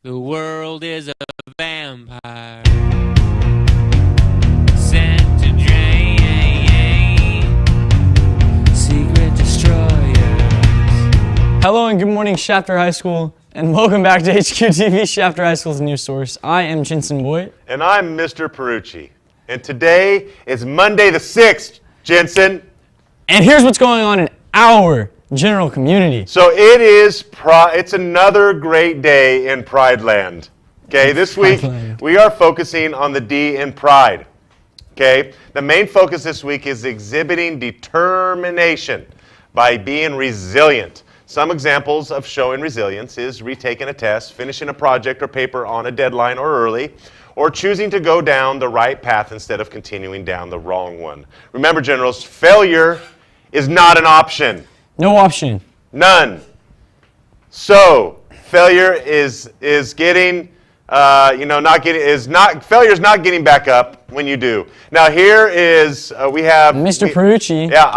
The world is a vampire sent to drain secret destroyers. Hello and good morning, Shafter High School, and welcome back to Hqtv, Shafter High School's news source. I am Jensen Boyd. And I'm Mr. Perucci. And today is Monday the 6th, Jensen. And here's what's going on in our general community. So it's another great day in Pride Land. Okay, this week we are focusing on the D in Pride. Okay, the main focus this week is exhibiting determination by being resilient. Some examples of showing resilience is retaking a test, finishing a project or paper on a deadline or early, or choosing to go down the right path instead of continuing down the wrong one. Remember, generals, failure is not an option. No option. None. So failure is getting, failure is not getting back up when you do. Now here is we have Mr. Perucci. Yeah,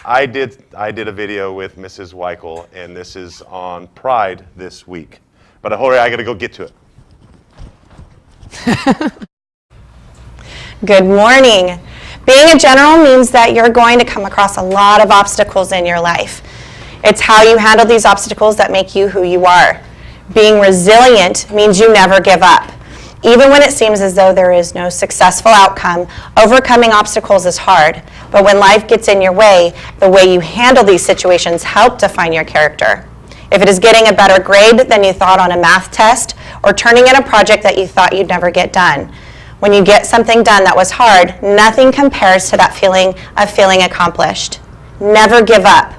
I did a video with Mrs. Weichel, and this is on Pride this week. But hurry, I got to go get to it. Good morning. Being a general means that you're going to come across a lot of obstacles in your life. It's how you handle these obstacles that make you who you are. Being resilient means you never give up. Even when it seems as though there is no successful outcome, overcoming obstacles is hard. But when life gets in your way, the way you handle these situations help define your character. If it is getting a better grade than you thought on a math test, or turning in a project that you thought you'd never get done, when you get something done that was hard, nothing compares to that feeling of feeling accomplished. Never give up.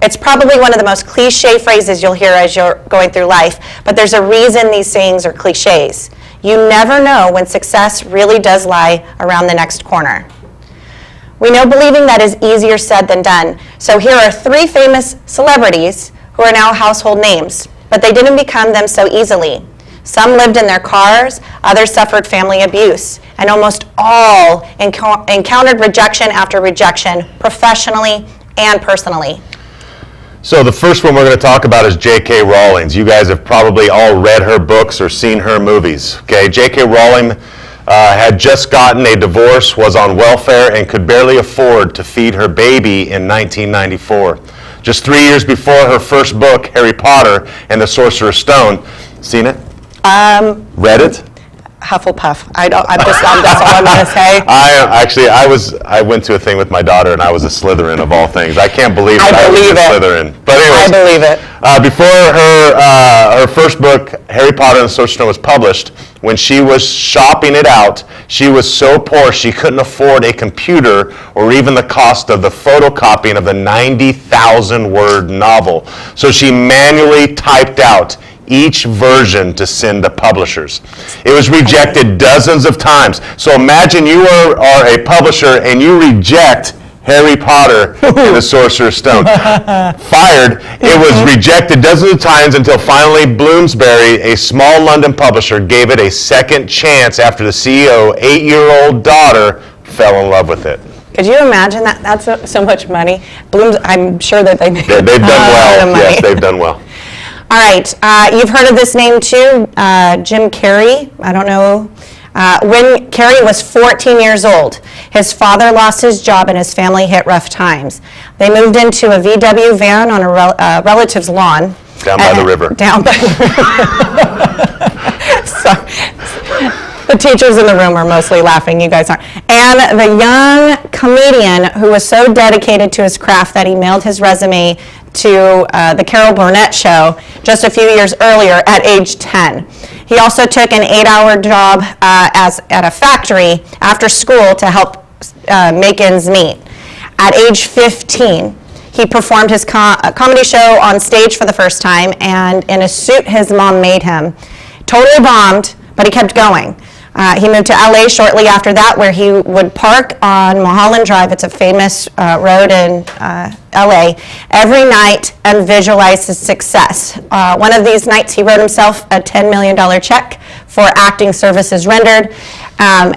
It's probably one of the most cliche phrases you'll hear as you're going through life, but there's a reason these sayings are cliches. You never know when success really does lie around the next corner. We know believing that is easier said than done, so here are 3 famous celebrities who are now household names, but they didn't become them so easily. Some lived in their cars, others suffered family abuse, and almost all encountered rejection after rejection, professionally and personally. So the first one we're going to talk about is J.K. Rowling. You guys have probably all read her books or seen her movies. Okay, J.K. Rowling had just gotten a divorce, was on welfare, and could barely afford to feed her baby in 1994. Just 3 years before her first book, Harry Potter and the Sorcerer's Stone. Seen it? Read it? Hufflepuff. That's all I'm going to say. I went to a thing with my daughter, and I was a Slytherin of all things. I can't believe that I was a Slytherin. But anyways, I believe it. Before her first book, Harry Potter and the Sorcerer's Stone, was published, when she was shopping it out, she was so poor she couldn't afford a computer or even the cost of the photocopying of the 90,000-word novel. So she manually typed out each version to send to publishers. It was rejected dozens of times. So imagine you are a publisher and you reject Harry Potter and the Sorcerer's Stone. Fired. It was rejected dozens of times until finally Bloomsbury, a small London publisher, gave it a second chance after the CEO, 8-year-old daughter, fell in love with it. Could you imagine that? That's so much money. I'm sure that they make They've done well. Yes, they've done well. All right, you've heard of this name too, Jim Carrey. I don't know. When Carrey was 14 years old, his father lost his job and his family hit rough times. They moved into a VW van on a relative's lawn. Down by the river. Down by the river. So, the teachers in the room are mostly laughing, you guys aren't. And the young comedian who was so dedicated to his craft that he mailed his resume to the Carol Burnett show just a few years earlier at age 10. He also took an 8-hour job at a factory after school to help make ends meet. At age 15, he performed his comedy show on stage for the first time, and in a suit his mom made him. Totally bombed, but he kept going. He moved to LA shortly after that, where he would park on Mulholland Drive. It's a famous road in LA every night and visualize his success. One of these nights, he wrote himself a $10 million check for acting services rendered,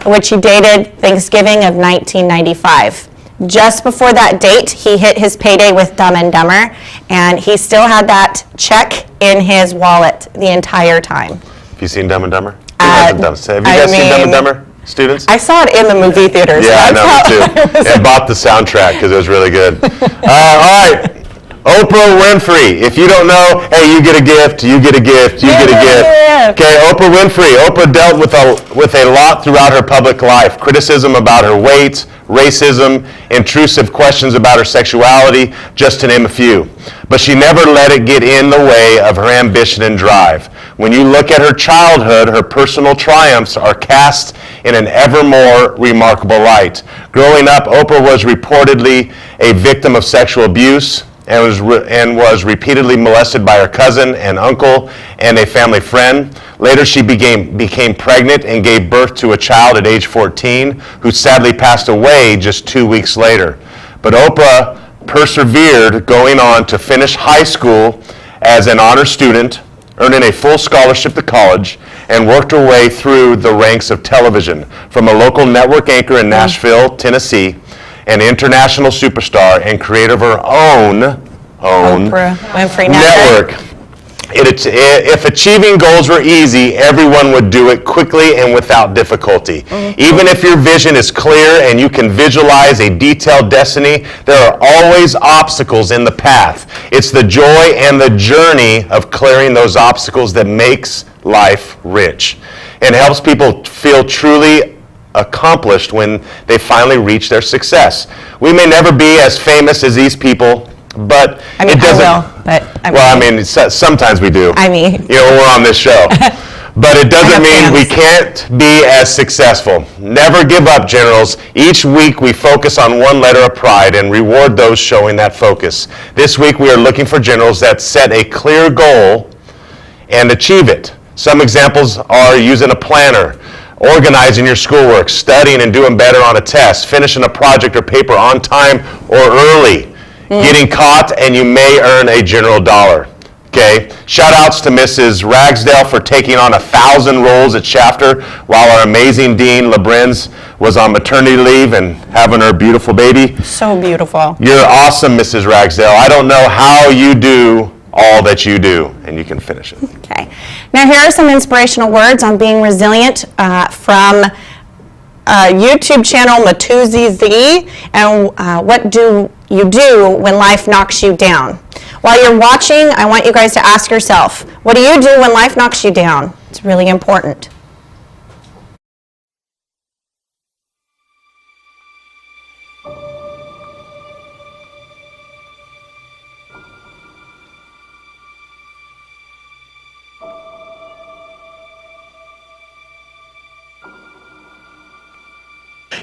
which he dated Thanksgiving of 1995. Just before that date, he hit his payday with Dumb and Dumber, and he still had that check in his wallet the entire time. Have you seen Dumb and Dumber? Who hasn't done? Have you I guys seen Dumb and mean, Dumber, students? I saw it in the movie theaters. Yeah, I know, me too. And bought the soundtrack because it was really good. All right, Oprah Winfrey. If you don't know, hey, you get a gift, you get a gift, you get a gift. Okay, Oprah Winfrey. Oprah dealt with a lot throughout her public life. Criticism about her weight, racism, intrusive questions about her sexuality, just to name a few. But she never let it get in the way of her ambition and drive. When you look at her childhood, her personal triumphs are cast in an ever more remarkable light. Growing up, Oprah was reportedly a victim of sexual abuse and was repeatedly molested by her cousin and uncle and a family friend. Later, she became pregnant and gave birth to a child at age 14 who sadly passed away just 2 weeks later. But Oprah persevered, going on to finish high school as an honor student, earning a full scholarship to college, and worked her way through the ranks of television, from a local network anchor in Nashville, Tennessee, an international superstar and creator of her own Oprah Winfrey network. If achieving goals were easy, everyone would do it quickly and without difficulty. Even if your vision is clear and you can visualize a detailed destiny, there are always obstacles in the path. It's the joy and the journey of clearing those obstacles that makes life rich and helps people feel truly accomplished when they finally reach their success. We may never be as famous as these people, but I mean, it doesn't. I will, but Well, I mean, sometimes we do. I mean, you know, when we're on this show. But it doesn't mean we can't be as successful. Never give up, generals. Each week we focus on one letter of pride and reward those showing that focus. This week we are looking for generals that set a clear goal and achieve it. Some examples are using a planner, organizing your schoolwork, studying and doing better on a test, finishing a project or paper on time or early, getting caught, and you may earn a general dollar. Okay. Shout outs to Mrs. Ragsdale for taking on 1,000 roles at Shafter while our amazing Dean LeBrenz was on maternity leave and having her beautiful baby. so beautiful. You're awesome, Mrs. Ragsdale. I don't know how you do all that you do, and you can finish it. Okay. Now here are some inspirational words on being resilient from YouTube channel Matuzi Z, and what do you do when life knocks you down? While you're watching, I want you guys to ask yourself, what do you do when life knocks you down? It's really important.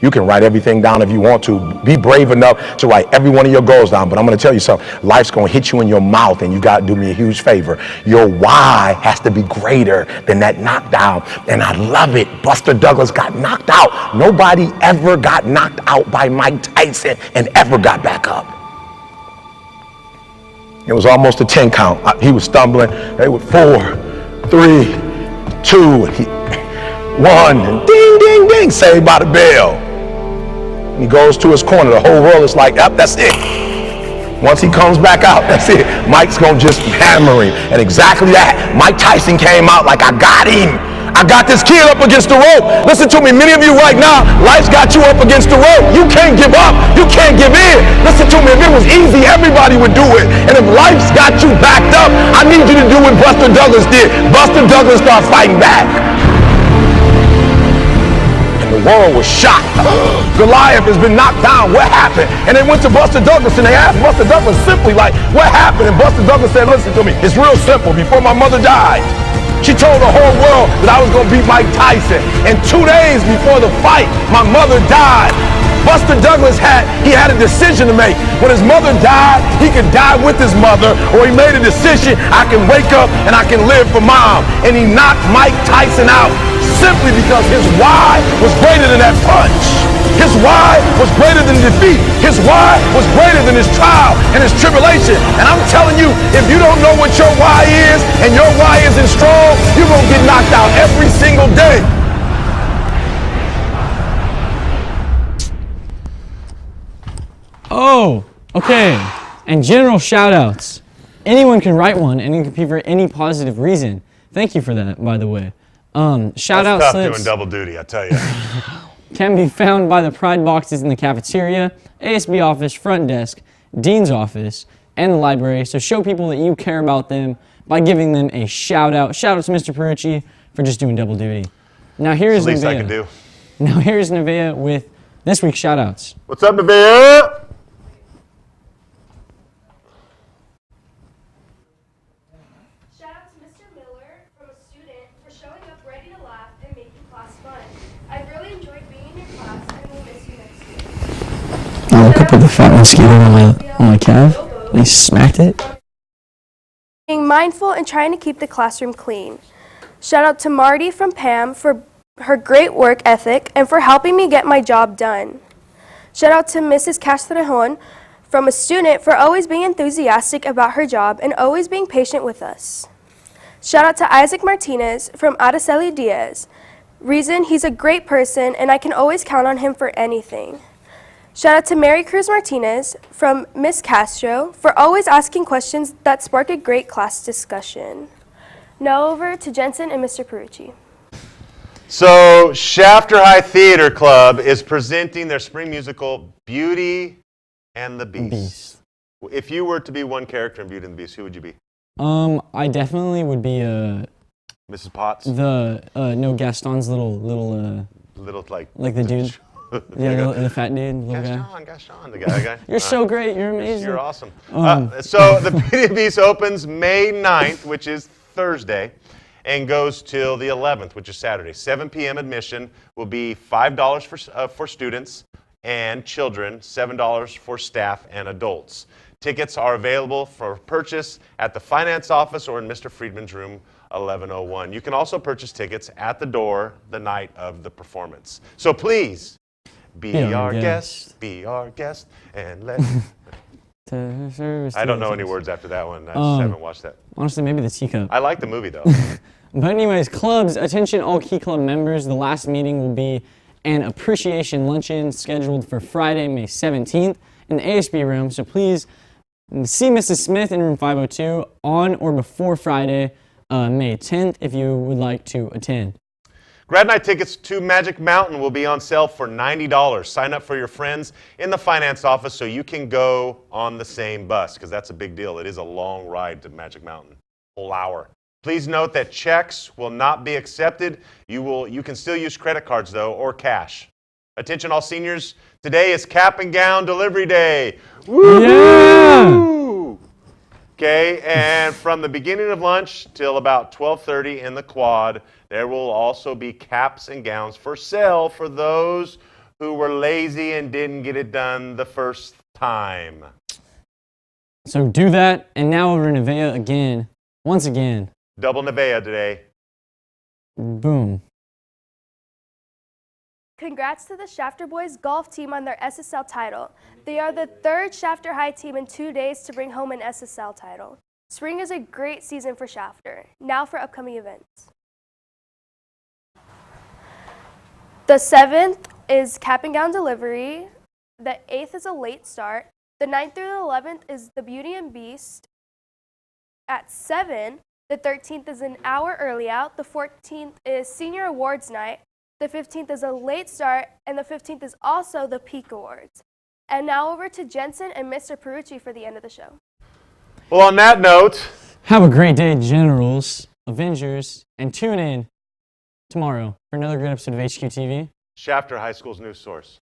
You can write everything down if you want to. Be brave enough to write every one of your goals down. But I'm going to tell you something. Life's going to hit you in your mouth, and you got to do me a huge favor. Your why has to be greater than that knockdown. And I love it. Buster Douglas got knocked out. Nobody ever got knocked out by Mike Tyson and ever got back up. It was almost a 10 count. He was stumbling. They were 4, 3, 2, and 1, and ding, ding, ding, saved by the bell. He goes to his corner. The whole world is like, yep, that's it. Once he comes back out, that's it. Mike's going to just hammer him. And exactly that. Mike Tyson came out like, I got him. I got this kid up against the rope. Listen to me, many of you right now, life's got you up against the rope. You can't give up. You can't give in. Listen to me, if it was easy, everybody would do it. And if life's got you backed up, I need you to do what Buster Douglas did. Buster Douglas started fighting back. The world was shocked. Goliath has been knocked down. What happened? And they went to Buster Douglas and they asked Buster Douglas simply like, what happened? And Buster Douglas said, listen to me, it's real simple. Before my mother died, she told the whole world that I was going to beat Mike Tyson. And 2 days before the fight, my mother died. Buster Douglas had a decision to make. When his mother died, he could die with his mother, or he made a decision, I can wake up and I can live for mom. And he knocked Mike Tyson out simply because his why was greater than that punch. His why was greater than defeat. His why was greater than his trial and his tribulation. And I'm telling you, if you don't know what your why is and your why isn't strong, you're going to get knocked out every single day. Oh, okay. And general shout outs. anyone can write one, and it can be for any positive reason. Thank you for that, by the way. Shout out Tough slips doing double duty, I tell you. can be found by the pride boxes in the cafeteria, ASB office, front desk, dean's office, and the library. So show people that you care about them by giving them a shout out. Shout out to Mr. Perucci for just doing double duty. Now here's Least I Nevaeh. can do. Now here's Nevaeh with this week's shout outs. What's up, Nevaeh? Shout out to Mr. Miller from a student for showing up ready to laugh and making class fun. I really enjoyed being in your class and will miss you next year. I woke up with a fat mosquito on my calf, and he smacked it. Being mindful and trying to keep the classroom clean. Shout out to Marty from Pam for her great work ethic and for helping me get my job done. Shout out to Mrs. Castrejon from a student for always being enthusiastic about her job and always being patient with us. Shout out to Isaac Martinez from Araceli Diaz. Reason he's a great person and I can always count on him for anything. Shout out to Mary Cruz Martinez from Miss Castro for always asking questions that spark a great class discussion. Now over to Jensen and Mr. Perucci. So, Shafter High Theater Club is presenting their spring musical, Beauty and the Beast. If you were to be one character in Beauty and the Beast, who would you be? I definitely would be Mrs. Potts? no, Gaston's little Little, like the dude. Yeah, the fat dude, little guy. Gaston, the guy. You're so great. You're amazing. You're awesome. So the Beauty and the Beast opens May 9th, which is Thursday, and goes till the 11th, which is Saturday. 7 p.m. admission will be $5 for students and children, $7 for staff and adults. Tickets are available for purchase at the finance office or in Mr. Friedman's room, 1101. You can also purchase tickets at the door the night of the performance. So please, be our guest, and let... I don't know any words after that one. I just haven't watched that. Honestly, maybe the teacup. I like the movie, though. But anyways, clubs, attention all Key Club members. The last meeting will be an appreciation luncheon scheduled for Friday, May 17th in the ASB room. So please see Mrs. Smith in room 502 on or before Friday, May 10th, if you would like to attend. Grad night tickets to Magic Mountain will be on sale for $90. Sign up for your friends in the finance office so you can go on the same bus, because that's a big deal. It is a long ride to Magic Mountain, whole hour. Please note that checks will not be accepted. You can still use credit cards, though, or cash. Attention all seniors, today is cap and gown delivery day. Woo! Yeah! Okay, and from the beginning of lunch till about 12:30 in the quad, there will also be caps and gowns for sale for those who were lazy and didn't get it done the first time. So do that, and now over to Nevaeh again, once again. Double Nevaeh today. Boom. Congrats to the Shafter Boys golf team on their SSL title. They are the third Shafter High team in 2 days to bring home an SSL title. Spring is a great season for Shafter. Now for upcoming events. The 7th is cap and gown delivery. The 8th is a late start. The 9th through the 11th is the Beauty and Beast at 7. The 13th is an hour early out. The 14th is Senior Awards Night. The 15th is a late start, and the 15th is also the Peak Awards. And now over to Jensen and Mr. Perucci for the end of the show. Well, on that note, Have a great day, Generals, Avengers, and tune in tomorrow for another great episode of Hqtv. Shafter High School's news source.